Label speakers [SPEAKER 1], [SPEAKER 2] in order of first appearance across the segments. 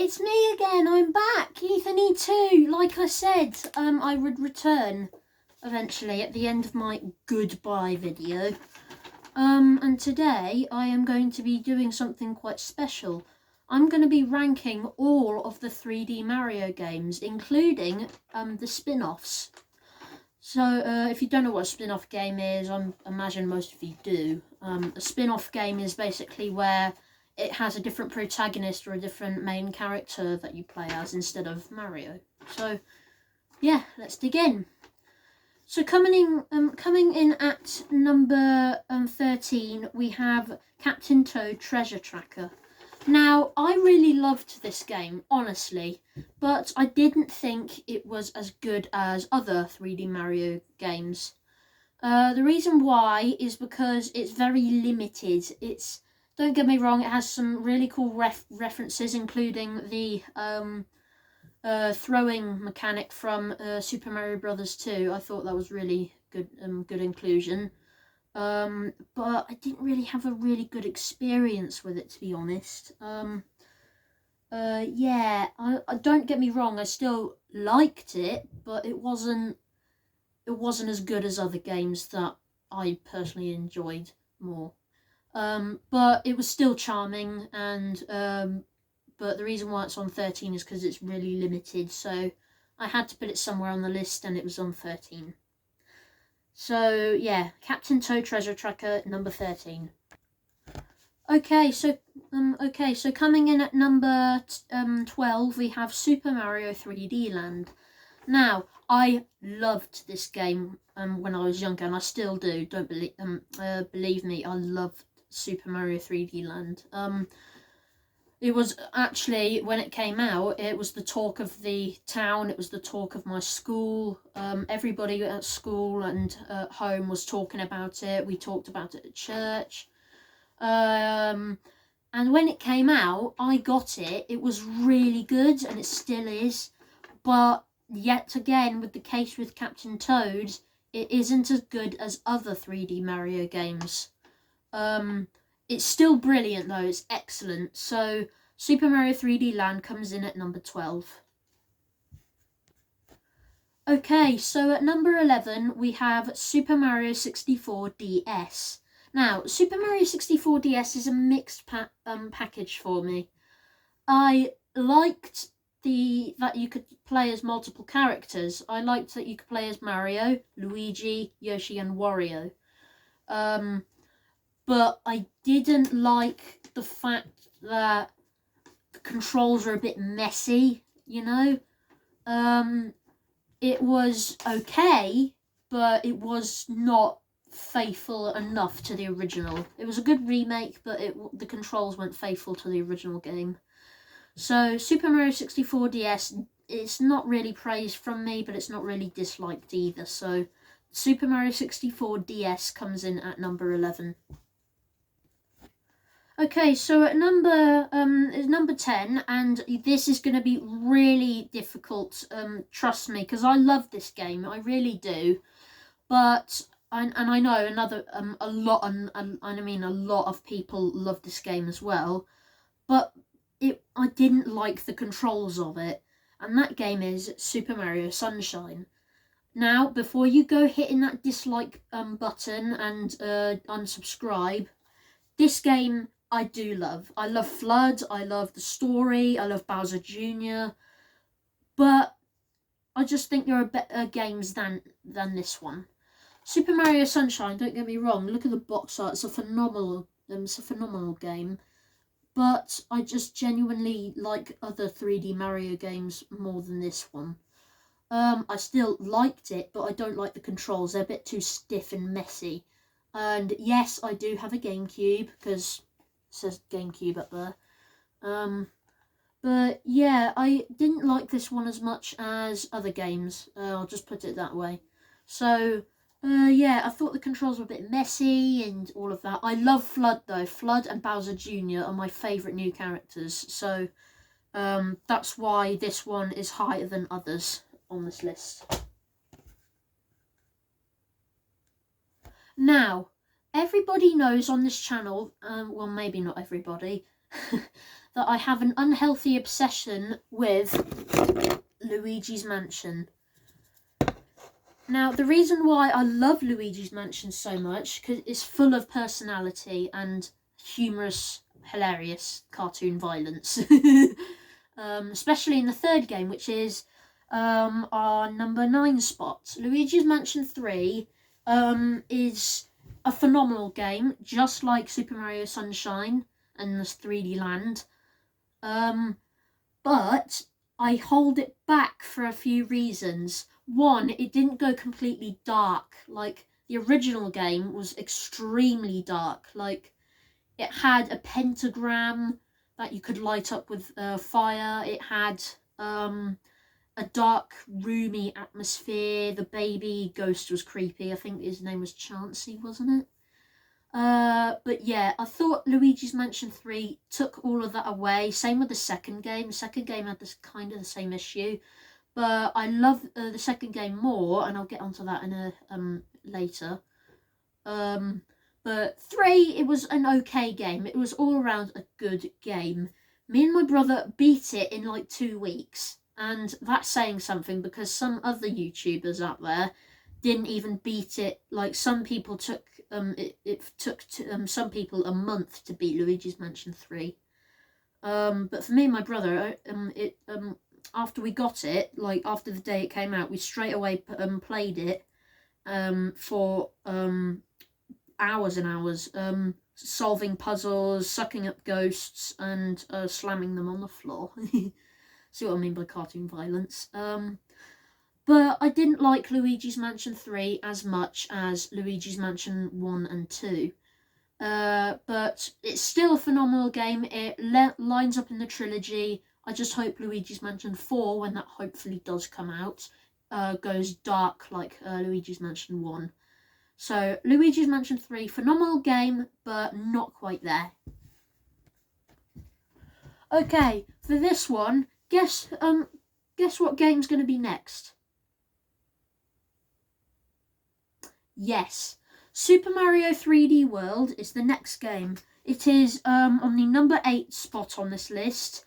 [SPEAKER 1] it's me again. I'm back, Ethan-E2. Like I said, I would return eventually at the end of my goodbye video. And today I am going to be doing something quite special. I'm going to be ranking all of the 3D Mario games, including the spin-offs. So, if you don't know what a spin-off game is, I imagine most of you do. A spin-off game is basically where it has a different protagonist or a different main character that you play as instead of Mario. So, yeah, let's dig in. So coming in at number 13, we have Captain Toad Treasure Tracker. Now, I really loved this game, honestly, but I didn't think it was as good as other 3D Mario games. The reason why is because it's very limited. Don't get me wrong, it has some really cool references, including the throwing mechanic from Super Mario Bros. 2. I thought that was really good inclusion. But I didn't really have a really good experience with it, to be honest. Yeah, I don't get me wrong, I still liked it, but it wasn't as good as other games that I personally enjoyed more. But it was still charming, and but the reason why it's on 13 is because it's really limited, so I had to put it somewhere on the list, and it was on 13. So yeah, Captain Toad Treasure Tracker, number 13. Okay, so coming in at number 12, we have Super Mario 3D Land. Now, I loved this game when I was younger, and I still do. Don't believe me, I loved Super Mario 3D Land. It was actually, when it came out, it was the talk of the town, it was the talk of my school. Everybody at school and at home was talking about it. We talked about it at church. And when it came out, I got it. It was really good, and it still is. But yet again, with the case with Captain Toad, it isn't as good as other 3D Mario games. It's still brilliant though, it's excellent. So Super Mario 3D Land comes in at number 12. Okay, so at number 11 we have Super Mario 64 DS. Now, Super Mario 64 DS is a mixed package for me. I liked that you could play as multiple characters. I liked that you could play as Mario, Luigi, Yoshi and Wario. But I didn't like the fact that the controls are a bit messy, you know? It was okay, but it was not faithful enough to the original. It was a good remake, but the controls weren't faithful to the original game. So Super Mario 64 DS, it's not really praised from me, but it's not really disliked either. So Super Mario 64 DS comes in at number 11. Okay, so at number 10, and this is going to be really difficult, trust me, because I love this game, I really do. But and I know a lot of people love this game as well. But I didn't like the controls of it, and that game is Super Mario Sunshine. Now, before you go hitting that dislike button and unsubscribe, this game I do love. I love FLUDD, I love the story, I love Bowser Jr. But I just think there are better games than this one. Super Mario Sunshine, don't get me wrong, look at the box art, it's a phenomenal game. But I just genuinely like other 3D Mario games more than this one. I still liked it, but I don't like the controls. They're a bit too stiff and messy. And yes, I do have a GameCube, because it says GameCube up there. But yeah, I didn't like this one as much as other games. I'll just put it that way. So yeah, I thought the controls were a bit messy and all of that. I love FLUDD though. FLUDD and Bowser Jr. are my favourite new characters. So that's why this one is higher than others on this list. Now, everybody knows on this channel, well maybe not everybody, that I have an unhealthy obsession with Luigi's Mansion. Now, the reason why I love Luigi's Mansion so much, because it's full of personality and humorous, hilarious cartoon violence. Especially in the third game, which is our number 9 spot. Luigi's Mansion 3 is a phenomenal game, just like Super Mario Sunshine and the 3D Land. But I hold it back for a few reasons. One, it didn't go completely dark. Like, the original game was extremely dark. Like, it had a pentagram that you could light up with fire. It had a dark, roomy atmosphere. The baby ghost was creepy. I think his name was Chansey, wasn't it? But yeah, I thought Luigi's Mansion 3 took all of that away. Same with the second game. The second game had this kind of the same issue. But I love the second game more, and I'll get onto that in a later. But 3, it was an okay game. It was all around a good game. Me and my brother beat it in like 2 weeks. And that's saying something, because some other YouTubers out there didn't even beat it. Like, some people took it took some people a month to beat Luigi's Mansion 3. But for me and my brother, after we got it, like after the day it came out, we straight away played it for hours and hours, solving puzzles, sucking up ghosts, and slamming them on the floor. See what I mean by cartoon violence. But I didn't like Luigi's Mansion 3 as much as Luigi's Mansion 1 and 2. But it's still a phenomenal game. It lines up in the trilogy. I just hope Luigi's Mansion 4, when that hopefully does come out, goes dark like Luigi's Mansion 1. So, Luigi's Mansion 3, phenomenal game, but not quite there. Okay, for this one, guess what game's going to be next? Yes, Super Mario 3D World is the next game. It is on the number 8 spot on this list.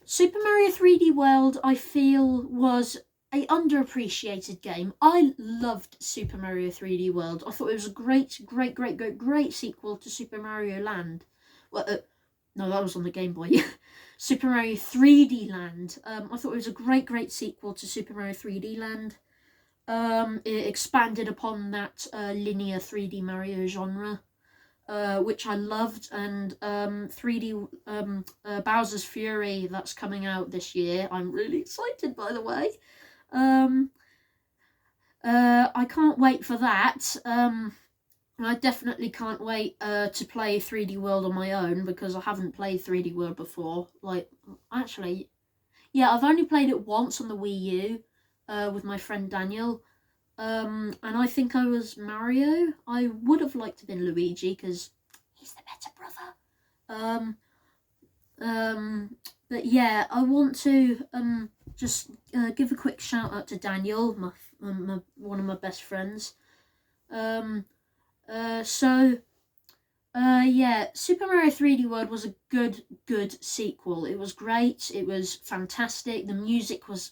[SPEAKER 1] Super Mario 3D World, I feel, was a underappreciated game. I loved Super Mario 3D World. I thought it was a great sequel to Super Mario Land. Well, no, that was on the Game Boy. Super Mario 3D Land. I thought it was a great sequel to Super Mario 3D Land. It expanded upon that linear 3D Mario genre, which I loved, and 3D Bowser's Fury, that's coming out this year. I'm really excited, by the way. I can't wait for that. I definitely can't wait to play 3D World on my own, because I haven't played 3D World before. Like, actually, yeah, I've only played it once on the Wii U. With my friend Daniel, and I think I was Mario. I would have liked to have been Luigi, because he's the better brother. But yeah, I want to just give a quick shout out to Daniel, my one of my best friends. Yeah, Super Mario 3D World was a good sequel. It was great. It was fantastic. The music was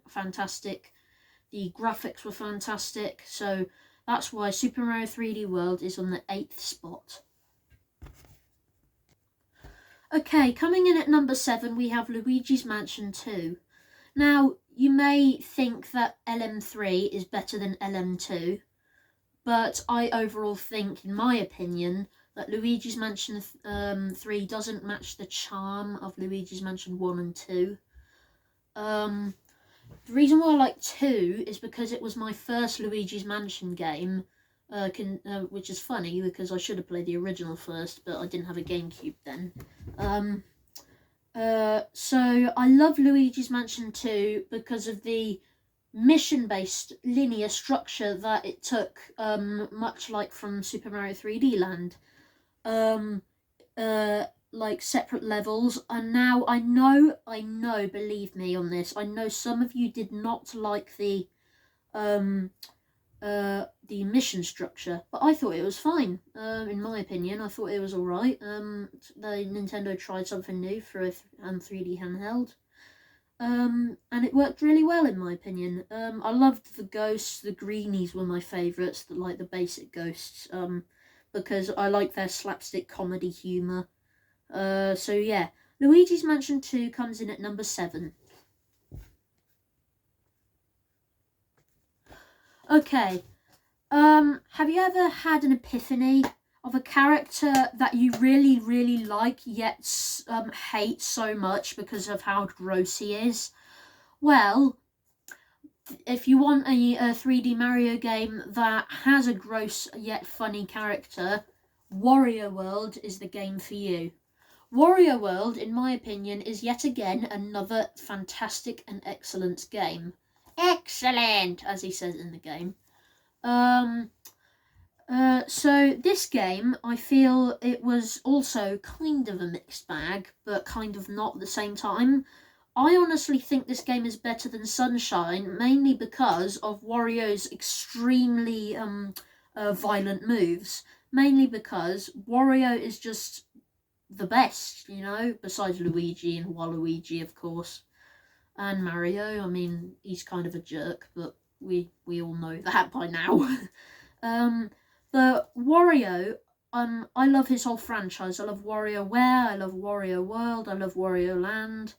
[SPEAKER 1] fantastic. The graphics were fantastic. So that's why Super Mario 3D World is on the 8th spot. Okay, coming in at number 7, we have Luigi's Mansion 2. Now, you may think that LM3 is better than LM2, but I overall think, in my opinion, that Luigi's Mansion 3 doesn't match the charm of Luigi's Mansion 1 and 2. The reason why I like 2 is because it was my first Luigi's Mansion game, which is funny because I should have played the original first, but I didn't have a GameCube then. So I love Luigi's Mansion 2 because of the mission-based linear structure that it took, much like from Super Mario 3D Land. Like separate levels, and now I know, believe me on this, I know some of you did not like the the mission structure, but I thought it was fine. In my opinion, I thought it was alright. Nintendo tried something new for a 3D handheld. And it worked really well in my opinion. I loved the ghosts. The greenies were my favourites, like the basic ghosts, because I like their slapstick comedy humour. So yeah, Luigi's Mansion 2 comes in at number 7. Okay, have you ever had an epiphany of a character that you really, really like, yet hate so much because of how gross he is? Well, if you want a 3D Mario game that has a gross yet funny character, Wario World is the game for you. Wario World, in my opinion, is yet again another fantastic and excellent game. Excellent, as he says in the game. So this game, I feel it was also kind of a mixed bag, but kind of not at the same time. I honestly think this game is better than Sunshine, mainly because of Wario's extremely violent moves. Mainly because Wario is just the best, you know, besides Luigi and Waluigi, of course. And Mario, I mean, he's kind of a jerk, but we all know that by now. But Wario, I love his whole franchise. I love WarioWare, I love Wario World, I love Wario Land.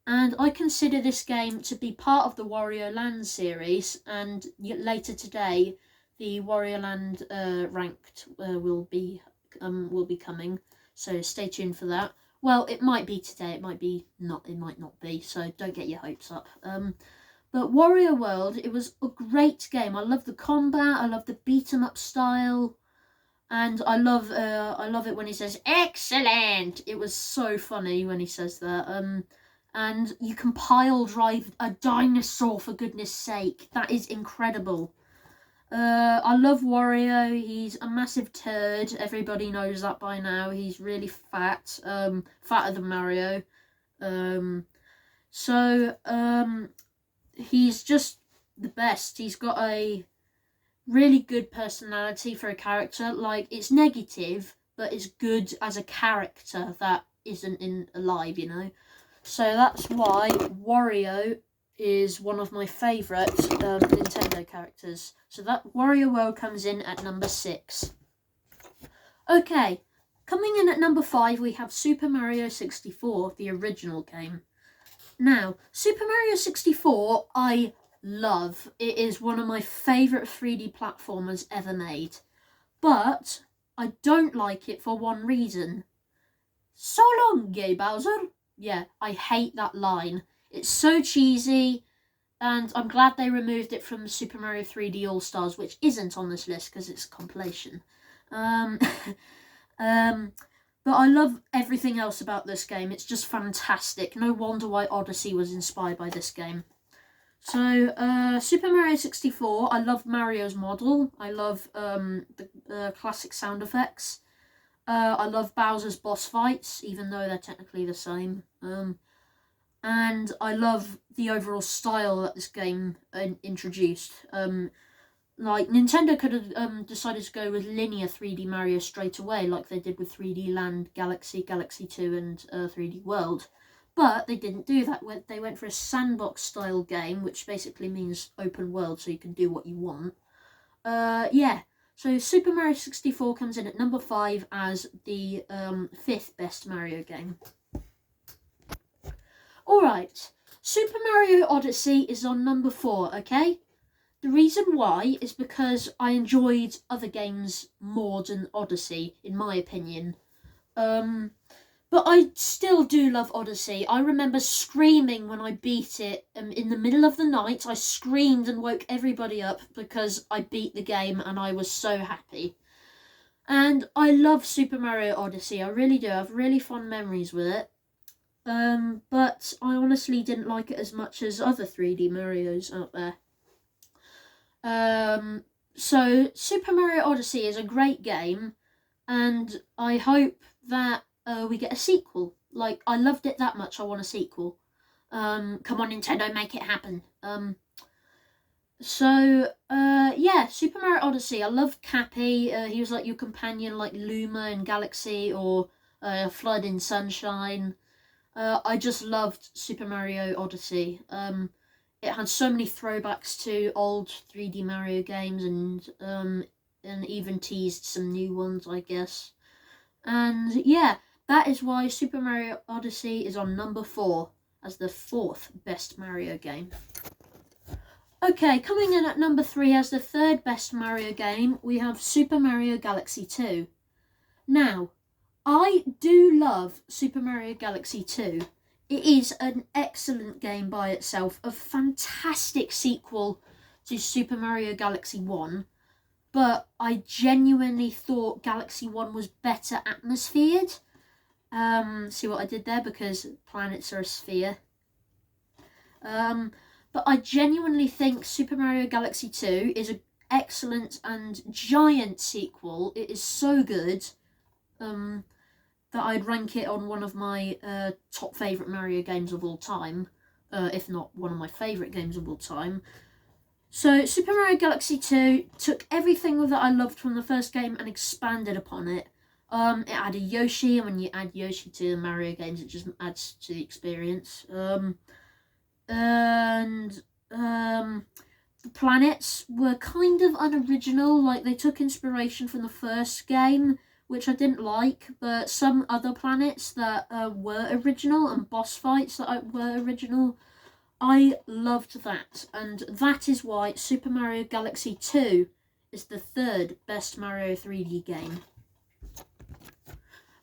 [SPEAKER 1] And I consider this game to be part of the Wario Land series, and later today, the Wario Land ranked will be coming. So stay tuned for that. Well, it might be today. It might be not. It might not be. So don't get your hopes up. But Wario World, it was a great game. I love the combat. I love the beat 'em up style, and I love it when he says "excellent." It was so funny when he says that. And you can pile drive a dinosaur, for goodness sake. That is incredible. I love Wario. He's a massive turd. Everybody knows that by now. He's really fat. Fatter than Mario. He's just the best. He's got a really good personality for a character. Like, it's negative, but it's good as a character that isn't alive, you know? So that's why Wario is one of my favourite Nintendo characters. So that Wario World comes in at number 6. Okay, coming in at number 5, we have Super Mario 64, the original game. Now, Super Mario 64, I love. It is one of my favourite 3D platformers ever made. But I don't like it for one reason. So long, gay Bowser. Yeah, I hate that line. It's so cheesy, and I'm glad they removed it from Super Mario 3D All-Stars, which isn't on this list because it's a compilation. But I love everything else about this game. It's just fantastic. No wonder why Odyssey was inspired by this game. So, Super Mario 64, I love Mario's model. I love the classic sound effects. I love Bowser's boss fights, even though they're technically the same. And I love the overall style that this game introduced. Like, Nintendo could have decided to go with linear 3D Mario straight away, like they did with 3D Land, Galaxy, Galaxy 2, and 3D World. But they didn't do that. They went for a sandbox-style game, which basically means open world, so you can do what you want. Yeah. So Super Mario 64 comes in at number 5 as the 5th best Mario game. Alright, Super Mario Odyssey is on number 4, okay? The reason why is because I enjoyed other games more than Odyssey, in my opinion. But I still do love Odyssey. I remember screaming when I beat it in the middle of the night. I screamed and woke everybody up because I beat the game and I was so happy. And I love Super Mario Odyssey. I really do. I have really fond memories with it. But I honestly didn't like it as much as other 3D Marios out there. So Super Mario Odyssey is a great game, and I hope that we get a sequel. Like, I loved it that much, I want a sequel. Come on, Nintendo, make it happen. So, yeah, Super Mario Odyssey. I love Cappy. He was like your companion, like Luma in Galaxy or Flood in Sunshine. I just loved Super Mario Odyssey. It had so many throwbacks to old 3D Mario games and even teased some new ones, I guess. And yeah, that is why Super Mario Odyssey is on number 4 as the 4th best Mario game. Okay, coming in at number 3 as the 3rd best Mario game, we have Super Mario Galaxy 2. Now, I do love Super Mario Galaxy 2. It is an excellent game by itself, a fantastic sequel to Super Mario Galaxy 1, but I genuinely thought Galaxy 1 was better atmosphered. See what I did there? Because planets are a sphere. But I genuinely think Super Mario Galaxy 2 is an excellent and giant sequel. It is so good that I'd rank it on one of my top favourite Mario games of all time, if not one of my favourite games of all time. So Super Mario Galaxy 2 took everything that I loved from the first game and expanded upon it. It added Yoshi, and when you add Yoshi to the Mario games, it just adds to the experience. And the planets were kind of unoriginal. Like, they took inspiration from the first game, which I didn't like, but some other planets that were original and boss fights that were original, I loved that. And that is why Super Mario Galaxy 2 is the 3rd best Mario 3D game.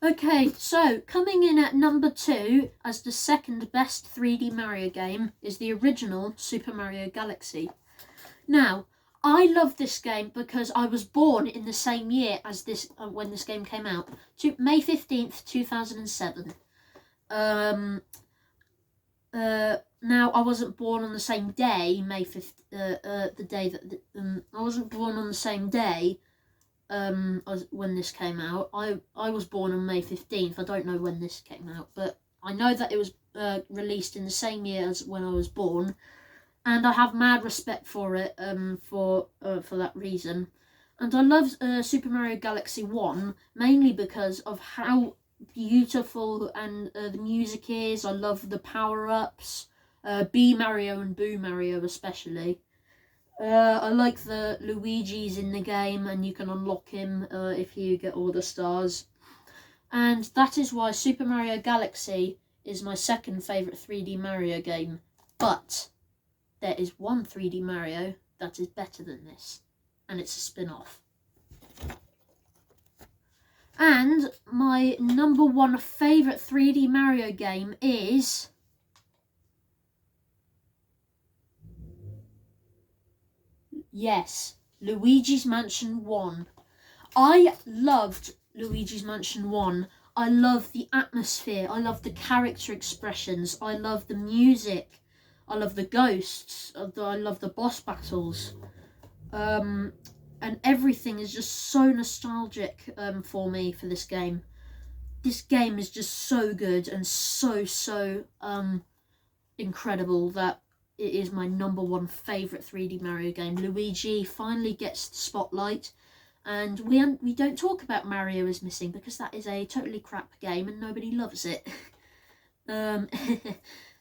[SPEAKER 1] Okay, so coming in at number 2 as the 2nd best 3D Mario game is the original Super Mario Galaxy. Now, I love this game because I was born in the same year as this when this game came out, May 15th, 2007. Now, I wasn't born on the same day, May 5th, the day that I wasn't born on the same day as when this came out. I was born on May 15th. I don't know when this came out, but I know that it was released in the same year as when I was born, and I have mad respect for it for that reason. And I love Super Mario Galaxy 1 mainly because of how beautiful and the music is. I love the power-ups, B Mario and Boo Mario especially. I like the Luigi's in the game, and you can unlock him if you get all the stars. And that is why Super Mario Galaxy is my 2nd favourite 3D Mario game. But there is one 3D Mario that is better than this, and it's a spin-off. And my number 1 favourite 3D Mario game is... yes, Luigi's Mansion 1. I loved Luigi's Mansion 1. I love the atmosphere. I love the character expressions. I love the music. I love the ghosts. I love the boss battles. And everything is just so nostalgic for me for this game. This game is just so good and so incredible that it is my number 1 favourite 3D Mario game. Luigi finally gets the spotlight, and we don't talk about Mario is Missing because that is a totally crap game and nobody loves it.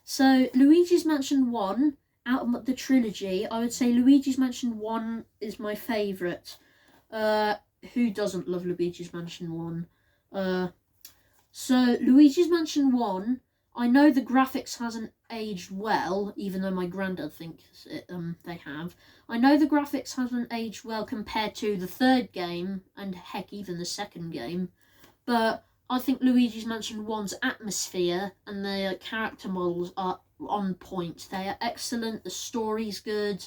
[SPEAKER 1] So Luigi's Mansion 1, out of the trilogy, I would say Luigi's Mansion 1 is my favourite. Who doesn't love Luigi's Mansion 1? So Luigi's Mansion 1, I know the graphics hasn't aged well, even though my granddad thinks they have. I know the graphics hasn't aged well compared to the 3rd game, and heck, even the 2nd game. But I think Luigi's Mansion 1's atmosphere and the character models are on point. They are excellent, the story's good,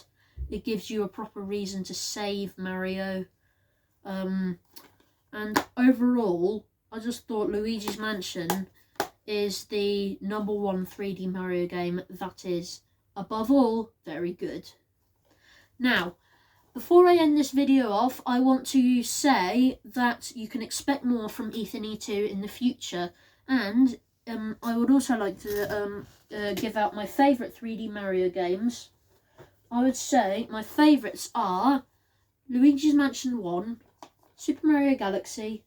[SPEAKER 1] it gives you a proper reason to save Mario. And overall, I just thought Luigi's Mansion is the number 1 3D Mario game that is, above all, very good. Now, before I end this video off, I want to say that you can expect more from Ethan-E2 in the future, and I would also like to give out my favourite 3D Mario games. I would say my favourites are Luigi's Mansion 1, Super Mario Galaxy,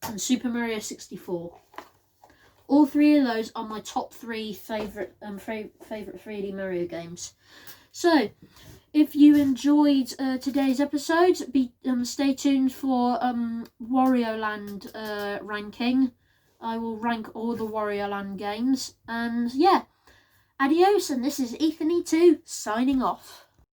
[SPEAKER 1] and Super Mario 64. All three of those are my top three favourite 3D Mario games. So, if you enjoyed today's episode, stay tuned for Wario Land ranking. I will rank all the Wario Land games. And yeah, adios, and this is Ethan E2 signing off.